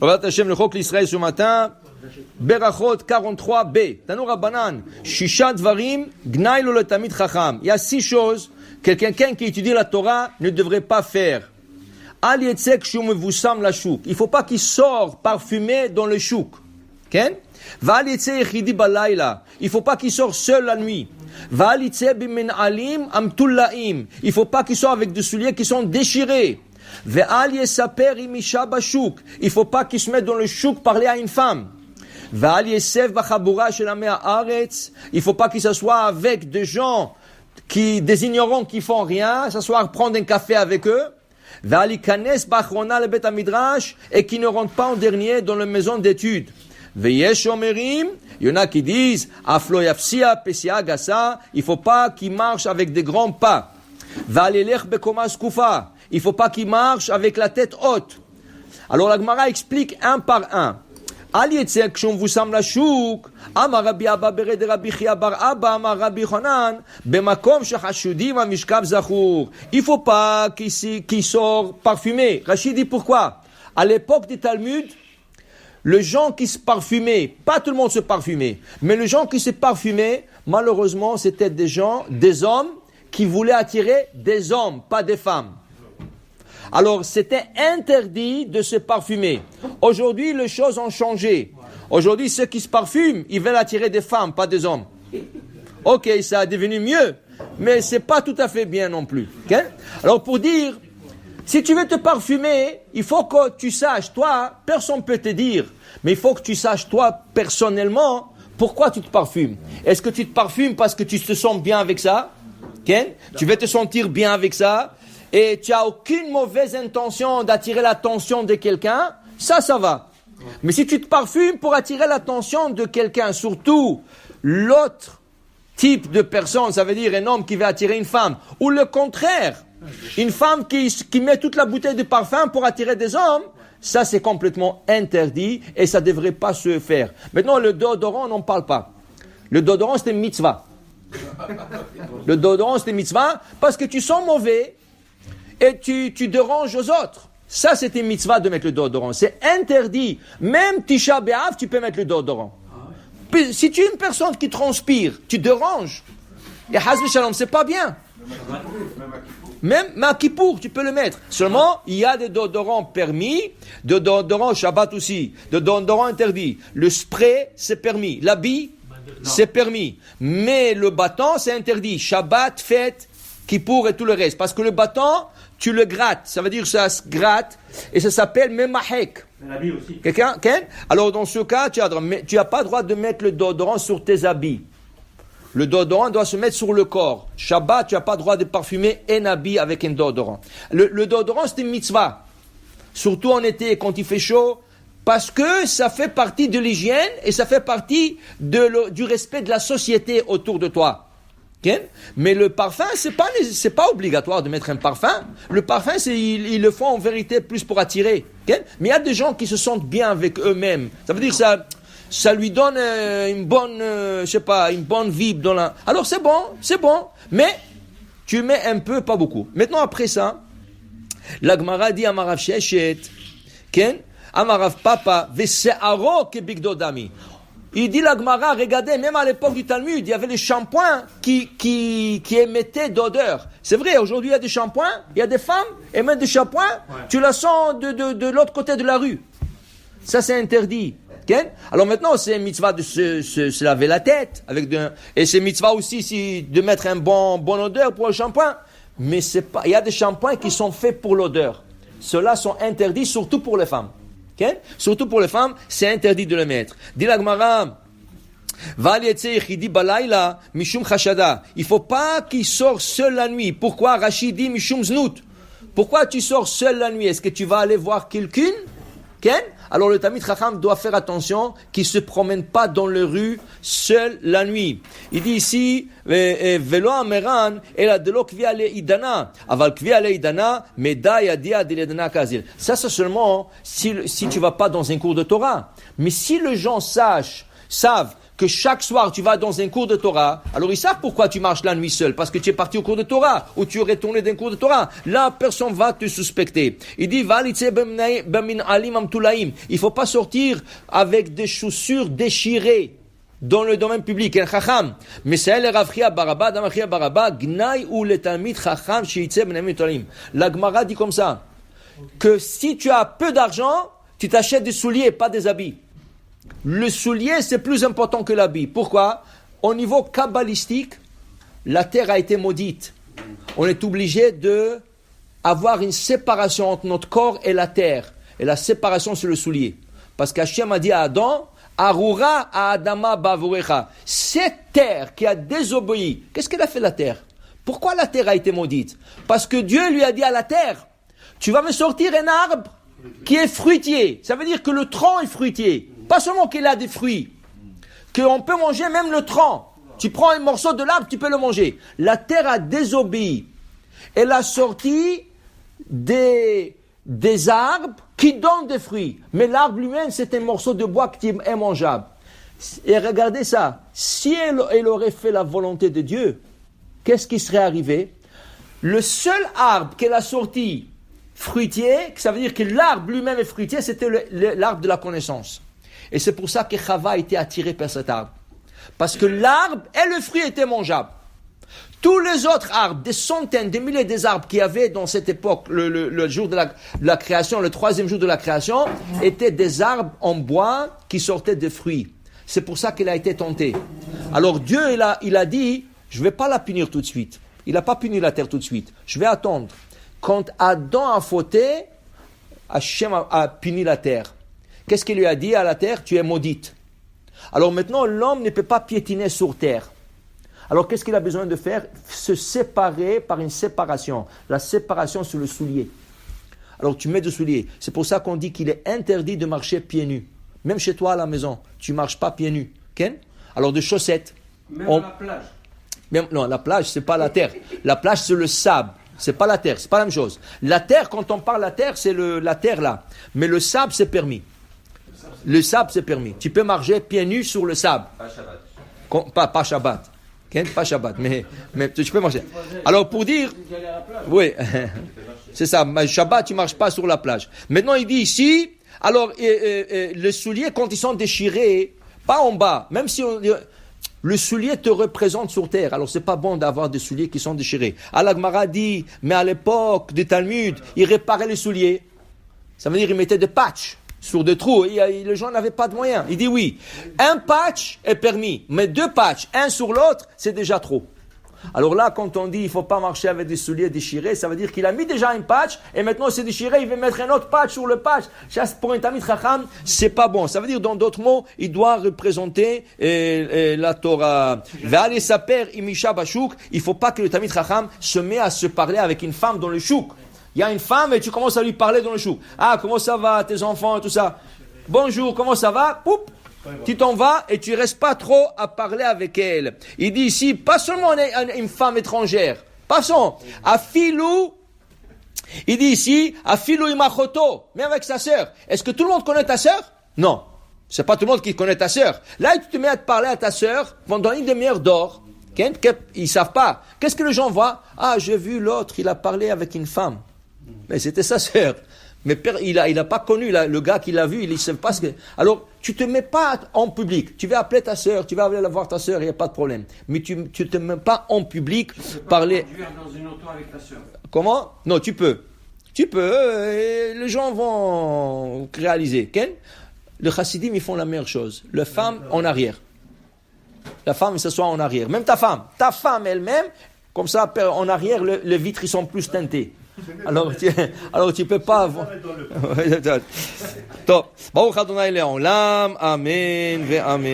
Orat Hashem le Chok l'Israël ce matin. Berachot 43b. Tanu Rabbanan. Shisha dvarim gnai lo letamid chacham. Il y a 6 choses que quelqu'un qui étudie la Torah ne devrait pas faire. Al yetzek shum vusam la chouk. Il ne faut pas qu'il sorte parfumé dans le chouk. Okay? Val yetzek yechidi balayla. Il ne faut pas qu'il sorte seul la nuit. Val yetzek bimenalim amtullaim. Il ne faut pas qu'il sorte avec des souliers qui sont déchirés. Ve'al yesaper imisha bashouk. Il ne faut pas qu'il se mette dans le chouk parler à une femme. Ve'al yesef bachabura shel amei haaretz. Il ne faut pas qu'il s'assoie avec des gens des ignorants qui font rien, s'asseoir prendre un café avec eux. Ve'al yikanes bachrona lebet hamidrash. Et qui ne rentre pas en dernier dans la maison d'études. Ve'yesh omerim. Il y en a qui disent aflo yafsia pesia gasa. Il ne faut pas qu'il marche avec des grands pas. Ve'al yelech bekoma skufa. Il ne faut pas qu'il marche avec la tête haute. Alors la Gemara explique un par un. Al yetzek shum vusam la chouk. Amar Rabbi Abba bered Rabbi Chia bar Abba amar Rabbi Chonan bemakom shechashudim amishkav zachour. Il ne faut pas qu'il sort parfumé. Rachid dit pourquoi? À l'époque du Talmud, les gens qui se parfumaient, pas tout le monde se parfumait, mais les gens qui se parfumaient, malheureusement, c'était des hommes qui voulaient attirer des hommes, pas des femmes. Alors, c'était interdit de se parfumer. Aujourd'hui, les choses ont changé. Aujourd'hui, ceux qui se parfument, ils veulent attirer des femmes, pas des hommes. Ok, ça a devenu mieux, mais c'est pas tout à fait bien non plus. Okay? Alors, pour dire, si tu veux te parfumer, il faut que tu saches, toi, personne ne peut te dire, mais il faut que tu saches, toi, personnellement, pourquoi tu te parfumes. Est-ce que tu te parfumes parce que tu te sens bien avec ça? Okay? Tu veux te sentir bien avec ça? Et tu n'as aucune mauvaise intention d'attirer l'attention de quelqu'un, ça va. Mais si tu te parfumes pour attirer l'attention de quelqu'un, surtout l'autre type de personne, ça veut dire un homme qui veut attirer une femme, ou le contraire, une femme qui met toute la bouteille de parfum pour attirer des hommes, ça c'est complètement interdit et ça ne devrait pas se faire. Maintenant, le déodorant, on n'en parle pas. Le déodorant, c'est une mitzvah. Le déodorant, c'est une mitzvah parce que tu sens mauvais et tu déranges aux autres. Ça, c'est une mitzvah de mettre le déodorant. C'est interdit. Même Tisha B'Av, tu peux mettre le déodorant. Puis, si tu es une personne qui transpire, tu déranges. Et Hazbi Shalom, c'est pas bien. Même à Kippour, tu peux le mettre. Seulement, il y a des déodorants permis, des déodorants Shabbat aussi, des déodorants interdits. Le spray, c'est permis. L'habit, c'est permis. Mais le bâton, c'est interdit. Shabbat, fête, Kippour et tout le reste. Parce que le bâton, tu le grattes. Ça veut dire que ça se gratte et ça s'appelle memahek. L'habit aussi. Quelqu'un? Alors, dans ce cas, tu n'as pas le droit de mettre le déodorant sur tes habits. Le déodorant doit se mettre sur le corps. Shabbat, tu n'as pas le droit de parfumer un habit avec un déodorant. Le déodorant, c'est une mitzvah. Surtout en été, quand il fait chaud, parce que ça fait partie de l'hygiène et ça fait partie du respect de la société autour de toi. Okay? Mais le parfum, c'est pas obligatoire de mettre un parfum. Le parfum, ils le font en vérité plus pour attirer. Okay? Mais il y a des gens qui se sentent bien avec eux-mêmes. Ça veut dire ça lui donne une bonne vibe dans la... Alors c'est bon, mais tu mets un peu, pas beaucoup. Maintenant après ça, la Gemara dit Amarav Sheshet, Amarav Papa, Vese'aro kebigdodami. Il dit la Gemara, regardez, même à l'époque du Talmud, il y avait des shampoings qui émettaient d'odeur. C'est vrai, aujourd'hui il y a des shampoings, il y a des femmes, et même des shampoings, tu la sens de l'autre côté de la rue. Ça c'est interdit. Okay? Alors maintenant, c'est une mitzvah de se laver la tête. Et c'est une mitzvah aussi de mettre un bon odeur pour le shampoing. Mais il y a des shampoings qui sont faits pour l'odeur. Ceux-là sont interdits, surtout pour les femmes. Okay? Surtout pour les femmes, c'est interdit de le mettre. Dit la Gemara, il ne faut pas qu'il sorte seul la nuit. Pourquoi? Rachid dit Mishum Znout. Pourquoi tu sors seul la nuit? Est-ce que tu vas aller voir quelqu'un? Okay? Alors le Talmid Chacham doit faire attention qu'il ne se promène pas dans les rues seul la nuit. Il dit ici, Velo ameran, ela de lo kviya le idana, aval kviya le idana, meda yadia de l'idana kazil. Ça c'est seulement si tu vas pas dans un cours de Torah. Mais si les gens savent que chaque soir tu vas dans un cours de Torah, alors ils savent pourquoi tu marches la nuit seul, parce que tu es parti au cours de Torah, ou tu es retourné d'un cours de Torah. Là, personne va te suspecter. Il dit, il faut pas sortir avec des chaussures déchirées dans le domaine public. La Gemara dit comme ça, que si tu as peu d'argent, tu t'achètes des souliers, pas des habits. Le soulier, c'est plus important que l'habit. Pourquoi? Au niveau kabbalistique, la terre a été maudite. On est obligé de avoir une séparation entre notre corps et la terre. Et la séparation, c'est le soulier. Parce qu'Hachem a dit à Adam, Arura à Adama bavurecha. Cette terre qui a désobéi, qu'est-ce qu'elle a fait la terre? Pourquoi la terre a été maudite? Parce que Dieu lui a dit à la terre, tu vas me sortir un arbre qui est fruitier. Ça veut dire que le tronc est fruitier. Pas seulement qu'il a des fruits, qu'on peut manger même le tronc. Tu prends un morceau de l'arbre, tu peux le manger. La terre a désobéi. Elle a sorti des arbres qui donnent des fruits. Mais l'arbre lui-même, c'est un morceau de bois qui est mangeable. Et regardez ça. Si elle aurait fait la volonté de Dieu, qu'est-ce qui serait arrivé? Le seul arbre qu'elle a sorti fruitier, ça veut dire que l'arbre lui-même est fruitier, c'était l'arbre de la connaissance. Et c'est pour ça que Chava a été attirée par cet arbre. Parce que l'arbre et le fruit étaient mangeables. Tous les autres arbres, des centaines, des milliers d'arbres qu'il y avait dans cette époque, le jour de la création, le troisième jour de la création, étaient des arbres en bois qui sortaient des fruits. C'est pour ça qu'elle a été tentée. Alors Dieu, il a dit, je ne vais pas la punir tout de suite. Il n'a pas puni la terre tout de suite. Je vais attendre. Quand Adam a fauté, Hachem a puni la terre. Qu'est-ce qu'il lui a dit à la terre? Tu es maudite. Alors maintenant, l'homme ne peut pas piétiner sur terre. Alors qu'est-ce qu'il a besoin de faire? Se séparer par une séparation. La séparation sur le soulier. Alors tu mets des souliers. C'est pour ça qu'on dit qu'il est interdit de marcher pieds nus. Même chez toi à la maison, tu ne marches pas pieds nus. Ken? Alors de chaussettes. Même à la plage. Non, la plage, c'est pas la terre. La plage, c'est le sable. C'est pas la terre, c'est pas la même chose. La terre, quand on parle de la terre, c'est la terre là. Mais le sable, c'est permis. Le sable, c'est permis. Tu peux marcher pieds nus sur le sable. Pas Shabbat. Pas Shabbat. Pas Shabbat, mais tu peux marcher. Alors pour dire, oui, c'est ça. Shabbat, tu marches pas sur la plage. Maintenant, il dit ici, alors les souliers, quand ils sont déchirés, pas en bas, même si le soulier te représente sur terre. Alors c'est pas bon d'avoir des souliers qui sont déchirés. La Gemara dit, mais à l'époque du Talmud, ils réparaient les souliers. Ça veut dire qu'ils mettaient des patchs sur des trous. Et les gens n'avaient pas de moyens. Il dit oui, un patch est permis, mais deux patchs, un sur l'autre, c'est déjà trop. Alors là, quand on dit il ne faut pas marcher avec des souliers déchirés, ça veut dire qu'il a mis déjà un patch et maintenant c'est déchiré, il veut mettre un autre patch sur le patch. Pour un Talmid Chacham, c'est pas bon. Ça veut dire, dans d'autres mots, il doit représenter la Torah. Il ne faut pas que le Talmid Chacham se met à se parler avec une femme dans le chouk. Il y a une femme et tu commences à lui parler dans le chouk. Ah, comment ça va, tes enfants et tout ça? Bonjour, comment ça va? Poup! Tu t'en vas et tu restes pas trop à parler avec elle. Il dit ici, pas seulement une femme étrangère. Passons. Afilou. Il dit ici, Afilou imachoto. Mais avec sa sœur. Est-ce que tout le monde connaît ta sœur? Non. C'est pas tout le monde qui connaît ta sœur. Là, tu te mets à te parler à ta sœur pendant une demi-heure d'or. Ils savent pas. Qu'est-ce que les gens voient? Ah, j'ai vu l'autre, il a parlé avec une femme. Mais c'était sa sœur. Mais il a pas connu le gars qui l'a vu, il ne sait pas ce que... Alors, tu te mets pas en public. Tu vas appeler ta sœur, tu vas aller voir ta sœur, il n'y a pas de problème. Mais tu te mets pas en public parler... Tu peux pas conduire dans une auto avec ta sœur. Comment? Non, tu peux. Et les gens vont réaliser. Ken? Les chassidim, ils font la meilleure chose. La femme en arrière. La femme, elle s'assoit en arrière. Même ta femme elle-même, comme ça, en arrière, les vitres ils sont plus teintées. Alors tu peux pas avoir... טוב, ברוך ה' לעולם, אמן ואמן.